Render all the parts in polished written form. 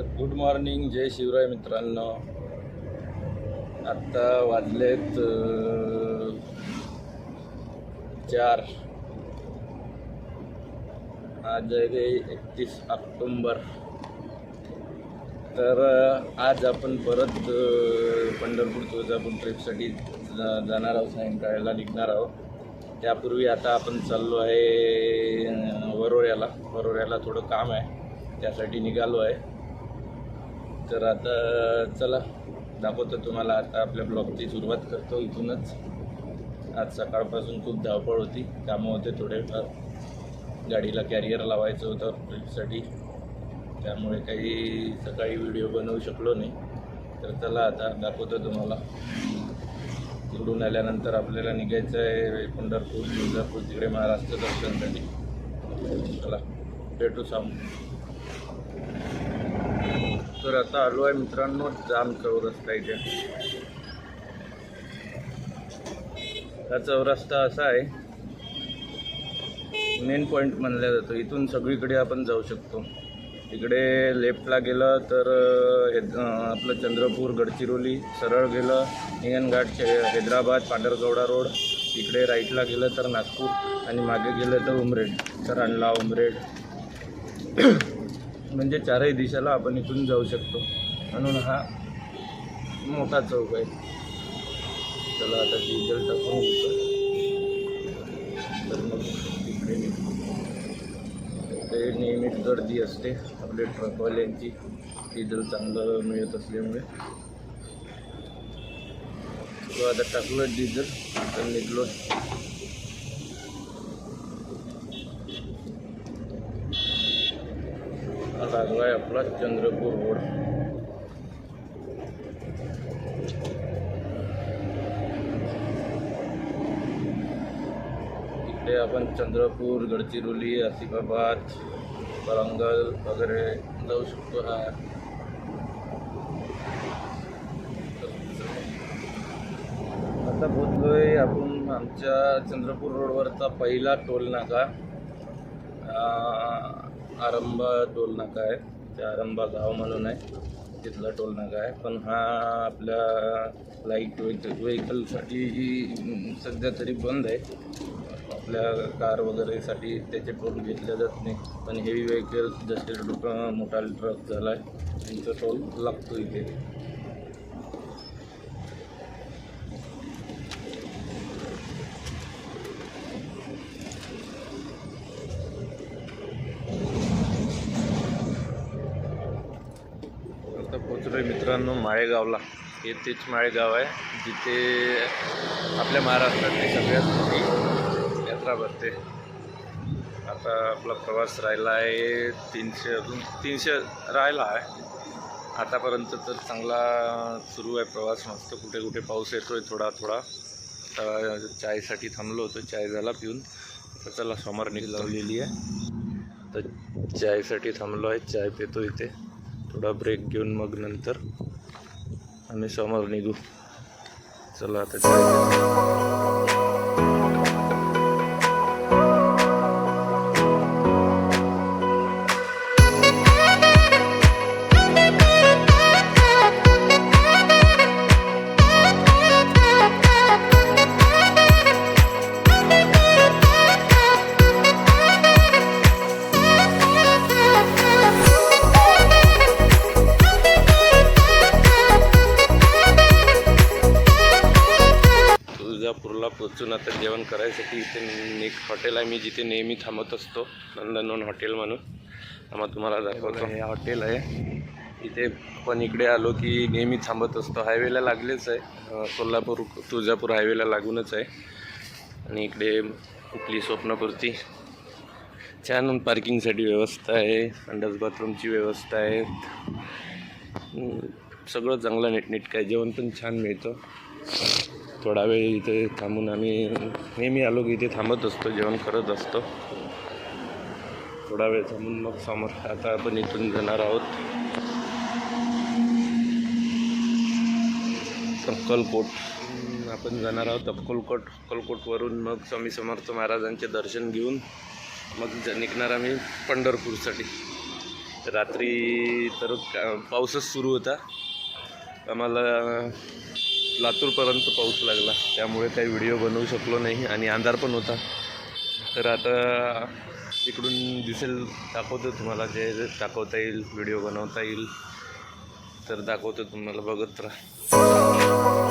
तर good morning, जय शिवराय मित्रांनो. आत्ता वाजलेत 4. आज आहे 31 ऑक्टोंबर. तर आज आपण परत पंढरपूर तुळजापूर ट्रिपसाठी जाणार आहोत. सायंकाळला निघणार आहोत. त्यापूर्वी आता आपण चाललो आहे वरोऱ्याला थोडं काम आहे, त्यासाठी निघालो आहे. तर आता चला दाखवतो तुम्हाला. आता आपल्या ब्लॉगची सुरुवात करतो इथूनच. आज सकाळपासून खूप धावपळ होती, कामं होते थोडेफार. गाडीला कॅरियर लावायचं होतं ट्रिपसाठी, त्यामुळे काही सकाळी व्हिडिओ बनवू शकलो नाही. तर चला आता दाखवतो तुम्हाला. तिकडून आल्यानंतर आपल्याला निघायचं आहे पंढरपूर तुळजापूर, तिकडे महाराष्ट्र दर्शनासाठी. चला भेटू सांगू. तर आता आलो आहे मित्रांनो जाम चौरस्ता इथे. हा चौरस्ता असा आहे, मेन पॉईंट मानला जातो. इथून सगळीकडे आपण जाऊ शकतो. इकडे लेफ्टला गेलं तर आपलं चंद्रपूर गडचिरोली, सरळ गेलं हिंगणघाट हैदराबाद पांढरकवडा रोड. इकडे राईटला गेलं तर नागपूर, आणि मागे गेलं तर उमरेड, तरंडला उमरेड. म्हणजे चारही दिशेला आपण इथून जाऊ शकतो, म्हणून हा मोठा चौक आहे. चला आता डिझेल टाकून घेतो. तर मग तिकडे ते नेहमीच गर्दी असते आपले ट्रकवाल्यांची, डिझेल चांगलं मिळत असल्यामुळे. तो आता टाकलं डिझेल, तर निघलो. लागला आहे आपला चंद्रपूर रोड. इकडे आपण चंद्रपूर, गडचिरोली, आसिफाबाद, वरंगल वगैरे जाऊ शकतो. हा आता पोहोचलोय आपण आमच्या चंद्रपूर रोडवरचा पहिला टोल नाका. आरंबा टोल नाका आहे, ते आरंबा गाव म्हणून आहे, तिथला टोल नाका आहे. पण हा आपल्या लाईट व्हेकलसाठी सध्या तरी बंद आहे. आपल्या कार वगैरेसाठी त्याचे टोल घेतले जात नाही, पण हेवी व्हेकल जसे मोठा ट्रक झाला आहे त्यांचा टोल लागतो इथे. पोचलोय मित्रांनो माळेगावला. हे तेच माळेगाव आहे जिथे आपल्या महाराष्ट्रातली सगळ्यात मोठी यात्रा भरते. आता आपला प्रवास राहिला आहे 300 राहिला आहे. आतापर्यंत तर चांगला सुरू आहे प्रवास, मस्त. कुठे कुठे पाऊस येतोय थोडा थोडा. चायसाठी थांबलो होतो, चाय झाला पिऊन. तर चला समोर लावलेली आहे, तर चायसाठी थांबलो आहे, चाय पितो इथे. थोडा ब्रेक घेऊन मग नंतर आम्ही समोर निघू. चला आता तुळजापूरला पोचून आता जेवण करायसाठी इथे एक हॉटेल आहे, मी जिथे नेहमी थांबत असतो, नंदनवन हॉटेल म्हणून. मग तुम्हाला दाखवतो. हे हॉटेल आहे. इथे पण इकडे आलो की नेहमी थांबत असतो. हायवेला लागलेच आहे, सोलापूर तुळजापूर हायवेला लागूनच आहे. आणि इकडे कुठली स्वप्नपूर्ती छान पार्किंगसाठी व्यवस्था आहे, संडास बाथरूमची व्यवस्था आहे, सगळं चांगलं नीटनेटकं आहे. जेवण पण छान मिळतं. थोडा वेळ इथे थांबून आम्ही नेहमी आलो की इथे थांबत असतो, जेवण करत असतो. थोडा वेळ थांबून मग समोर आता आपण इथून जाणार आहोत अक्कलकोट. आपण जाणार आहोत अक्कलकोटवरून मग स्वामी समर्थ महाराजांचे दर्शन घेऊन मग निघणार आम्ही पंढरपूरसाठी. रात्री तर पाऊसच सुरू होता, आम्हाला लातूरपर्यंत पाऊस लागला, त्यामुळे काही व्हिडिओ बनवू शकलो नाही आणि अंधार पण होता. तर आता इकडून दिसेल, दाखवतो तुम्हाला, जे दाखवता येईल, व्हिडिओ बनवता येईल तर दाखवतो तुम्हाला, बघत राहा.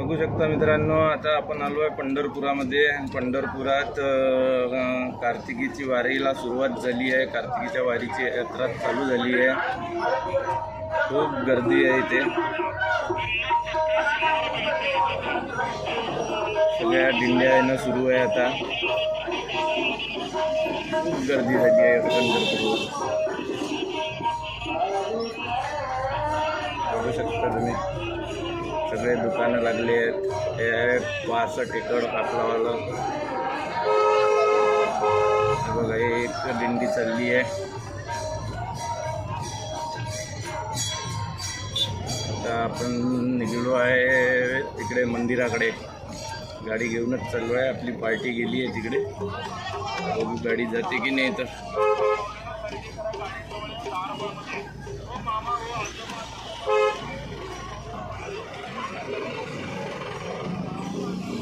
बघू शकता मित्रांनो, आता आपण आलो आहे पंढरपुरामध्ये. पंढरपुरात कार्तिकीची वारीला सुरुवात झाली आहे. कार्तिकीच्या वारीची यात्रा चालू झाली आहे. खूप गर्दी आहे इथे. सगळ्या दिंड्या येणं सुरू आहे आता. खूप गर्दी झाली आहे पंढरपूर. बघू शकता तुम्ही, सगळे दुकानं लागले आहेत. हे आहे पाच टेकड कापलावाला. बघा, एक दिंडी चालली आहे. आता आपण निघलो आहे तिकडे मंदिराकडे. गाडी घेऊनच चाललो आहे. आपली पार्टी गेली आहे तिकडे. बघू गाडी जाते की नाही. तर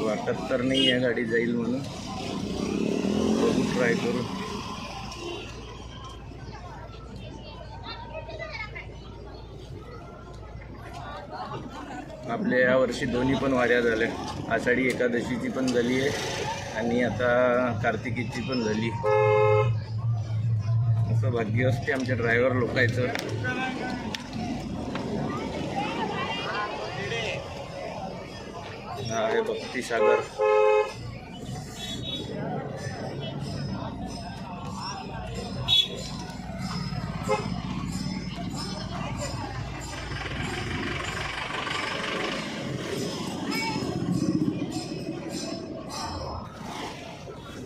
वाटत तर नाही आहे गाडी जाईल म्हणून. बघू, ट्राय करू. आपल्या यावर्षी दोन्ही पण वाऱ्या झाल्या. आषाढी एकादशीची पण झाली आहे आणि आता कार्तिकीची पण झाली. असं भाग्य असते आमच्या ड्रायव्हर लोकांचं. हा आहे भक्तिसागर.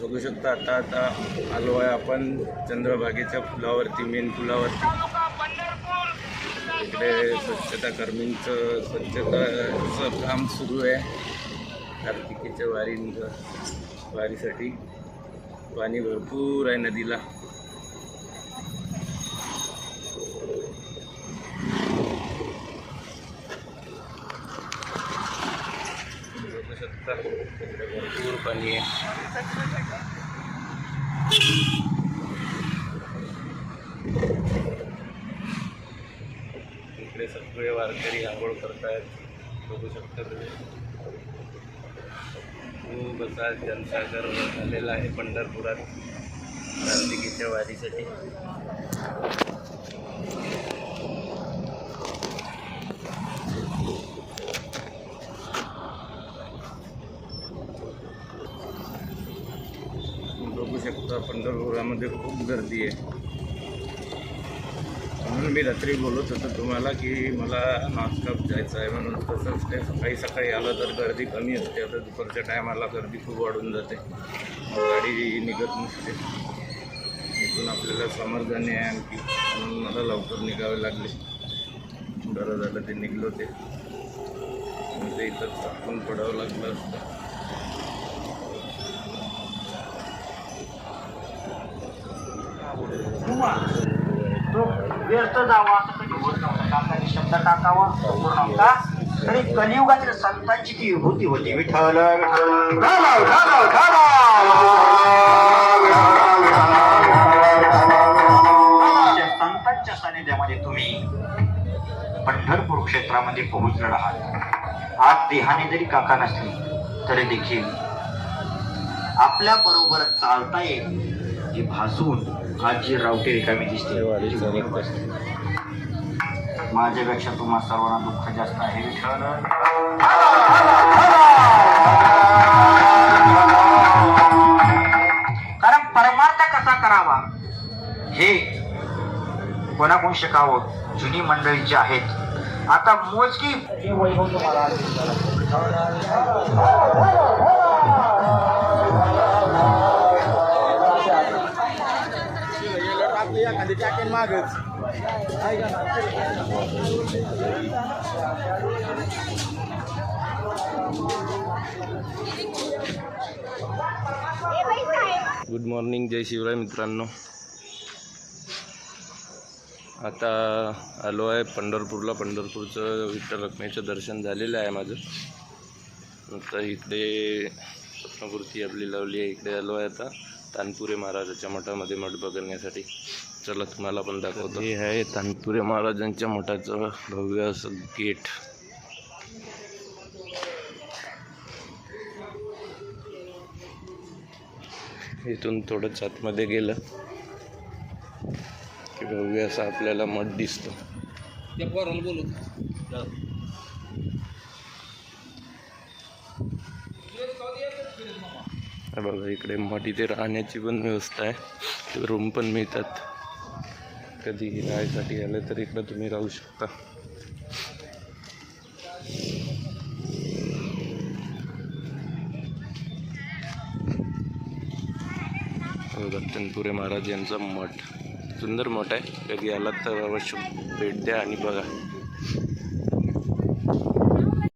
बघू शकता, आता आलो आहे आपण चंद्रभागेच्या पुलावरती, मेन पुलावरती. इकडे स्वच्छता कर्मींचं स्वच्छताचं काम सुरू आहे. कार्तिकीच्या वारीसाठी पाणी भरपूर आहे नदीला. बघू शकता, भरपूर पाणी आहे. इकडे सगळे वारकरी आंघोळ करतायत. बघू शकता तुम्ही, खूप असा जनसागर झालेला आहे पंढरपुरात कार्तिकीच्या वारीसाठी. बघू शकता, पंढरपुरामध्ये खूप गर्दी आहे. म्हणून मी रात्री बोलत होतो तुम्हाला की मला नॉनस्टॉप जायचं आहे म्हणून. तसंच ते सकाळी आलं तर गर्दी कमी असते. आता दुपारच्या टायमाला गर्दी खूप वाढून जाते, मग गाडी निघत नसते. इथून आपल्याला समोर जाणे आहे आणखी, म्हणून मला लवकर निघावे लागले. बरं झालं ते निघलो. ते म्हणजे इथंच आपण पडावं लागलं असतं. व्यर्थ जावा असं कधी होत नव्हतं. काकांनी शब्द टाकावा नव्हता, तरी कलियुगातील संतांची ती विभूती होती. विठ्ठल संतांच्या सानिध्यामध्ये तुम्ही पंढरपूर क्षेत्रामध्ये पोहोचलेला आहात. आज देहाने जरी काका नसली तरी देखील आपल्या बरोबर चालता येईल जी भासून आज जी रावटी रिकामी दिसते. माझ्यापेक्षा तुम्हा सर्वांना दुःख जास्त आहे विठ्ठल. कारण परमार्थ कसा करावा हे कोणाकोण शिकावं. जुनी मंडळी जी आहेत, आता मोजकी वैभव तुम्हाला मागच. गुड मॉर्निंग, जय शिवराय मित्रांनो. आता आलो आहे पंढरपूरला. पंढरपूरचं विठ्ठल रखुमाईचं दर्शन झालेलं आहे माझं. आता इकडे स्वप्नपूर्ती आपली लावली आहे. इकडे आलो आहे आता तानपुरे महाराजाच्या मठामध्ये मठ बघण्यासाठी. चला तुम्हाला पण दाखवतो. हे आहे तानपुरे महाराजांच्या मठाचं भव्य असं गेट. इथून थोडंच आतमध्ये गेलं की भव्य असा आपल्याला मठ दिसतो. हा बघा इकडे मठ, इथे राहण्याची पण व्यवस्था आहे, रूम पण मिळतात. कधी राहायसाठी आलं तर इकडं तुम्ही राहू शकता. तनपुरे महाराज यांचा मठ सुंदर मठ आहे. कधी आलात तर अवश्य भेट द्या आणि बघा.